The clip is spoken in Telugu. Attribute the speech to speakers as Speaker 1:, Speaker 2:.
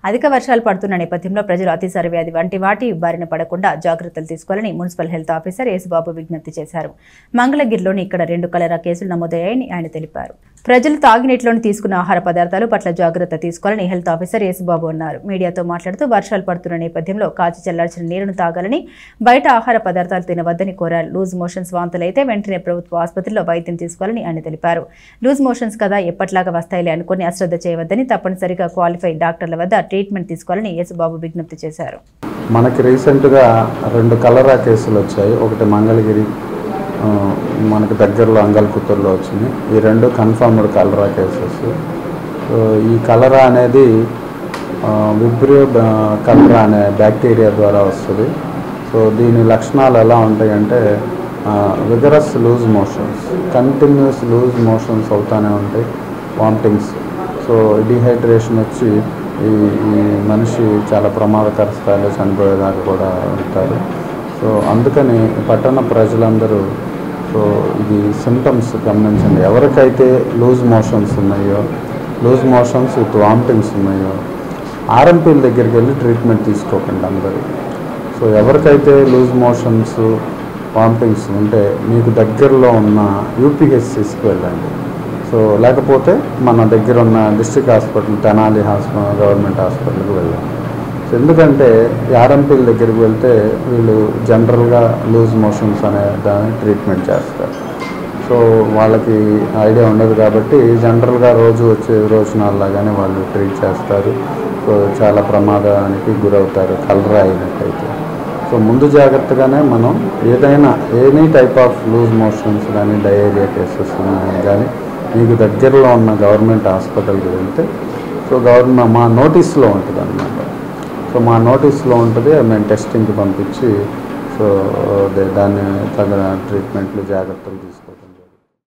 Speaker 1: అధిక వర్షాలు పడుతున్న నేపథ్యంలో ప్రజలు అతిసార వ్యాధి వంటి వాటి బారిన పడకుండా జాగ్రత్తలు తీసుకోవాలని మున్సిపల్ హెల్త్ ఆఫీసర్ యేసుబాబు విజ్ఞప్తి చేశారు. మంగళగిరిలోని ఇక్కడ 2 కలరా కేసులు నమోదయ్యాయని ఆయన తెలిపారు. ప్రజలు తాగినీటిలోని తీసుకున్న ఆహార పదార్థాలు పట్ల జాగ్రత్త తీసుకోవాలని హెల్త్ ఆఫీసర్ యేసుబాబు అన్నారు. మీడియాతో మాట్లాడుతూ వర్షాలు పడుతున్న నేపథ్యంలో కాచి చల్లార్చిన నీరును తాగాలని, బయట ఆహార పదార్థాలు తినవద్దని కోరారు. లూజ్ మోషన్స్ వాంతులైతే వెంటనే ప్రభుత్వ ఆసుపత్రిలో వైద్యం తీసుకోవాలని ఆయన తెలిపారు. లూజ్ మోషన్స్ కదా ఎప్పట్లాగా వస్తాయిలే అనుకుని అశ్రద్ధ చేయవద్దని, తప్పనిసరిగా క్వాలిఫైడ్ డాక్టర్ల వద్ద ట్రీట్మెంట్ తీసుకోవాలని యేసుబాబు విజ్ఞప్తి చేశారు.
Speaker 2: మనకి రీసెంట్గా 2 కలరా కేసులు వచ్చాయి. ఒకటి మంగళగిరి, మనకు దగ్గరలో అంగల్కుత్తూరులో వచ్చింది. ఈ 2 కన్ఫర్మ్డ్ కలరా కేసెస్. ఈ కలరా అనేది విబ్రియో కలరా అనే బ్యాక్టీరియా ద్వారా వస్తుంది. సో దీని లక్షణాలు ఎలా ఉంటాయంటే vigorous loose motions, continuous loose motions అవుతూనే ఉంటాయి, వామిటింగ్స్. సో డిహైడ్రేషన్ వచ్చి ఈ మనిషి చాలా ప్రమాదకర స్థాయిలో చనిపోయేదాకా కూడా ఉంటారు. సో అందుకని పట్టణ ప్రజలందరూ ఇది సిమ్టమ్స్ గమనించండి. ఎవరికైతే లూజ్ మోషన్స్ ఉన్నాయో, లూజ్ మోషన్స్ విత్ వామిటింగ్స్ ఉన్నాయో, ఆర్ఎంపీల దగ్గరికి వెళ్ళి ట్రీట్మెంట్ తీసుకోకండి అందరూ. సో ఎవరికైతే లూజ్ మోషన్స్ వామిటింగ్స్ ఉంటే మీకు దగ్గరలో ఉన్న యూపీహెచ్సిస్కి వెళ్ళండి. సో లేకపోతే మన దగ్గర ఉన్న district hospital, Tenali hospital, government హాస్పిటల్కి వెళ్ళండి. ఎందుకంటే ఆర్ఎంపీల దగ్గరికి వెళ్తే వీళ్ళు జనరల్గా లూజ్ మోషన్స్ అనే దాన్ని ట్రీట్మెంట్ చేస్తారు. సో వాళ్ళకి ఐడియా ఉండదు కాబట్టి జనరల్గా రోజు వచ్చే విరోచనాల్లాగానే వాళ్ళు ట్రీట్ చేస్తారు. సో చాలా ప్రమాదానికి గురవుతారు కలరా అయినట్టయితే. సో ముందు జాగ్రత్తగానే మనం ఏదైనా any type of loose motions కానీ, డయేరియా కేసెస్ కానీ మీకు దగ్గరలో ఉన్న గవర్నమెంట్ హాస్పిటల్కి వెళ్తే సో గవర్నమెంట్ మా నోటీస్లో ఉంటుంది అన్నమాట. సో మా నోటీస్లో ఉంటుంది, మేము టెస్టింగ్కి పంపించి సో దాన్ని తగిన ట్రీట్మెంట్లు జాగ్రత్తలు తీసుకుంటాం.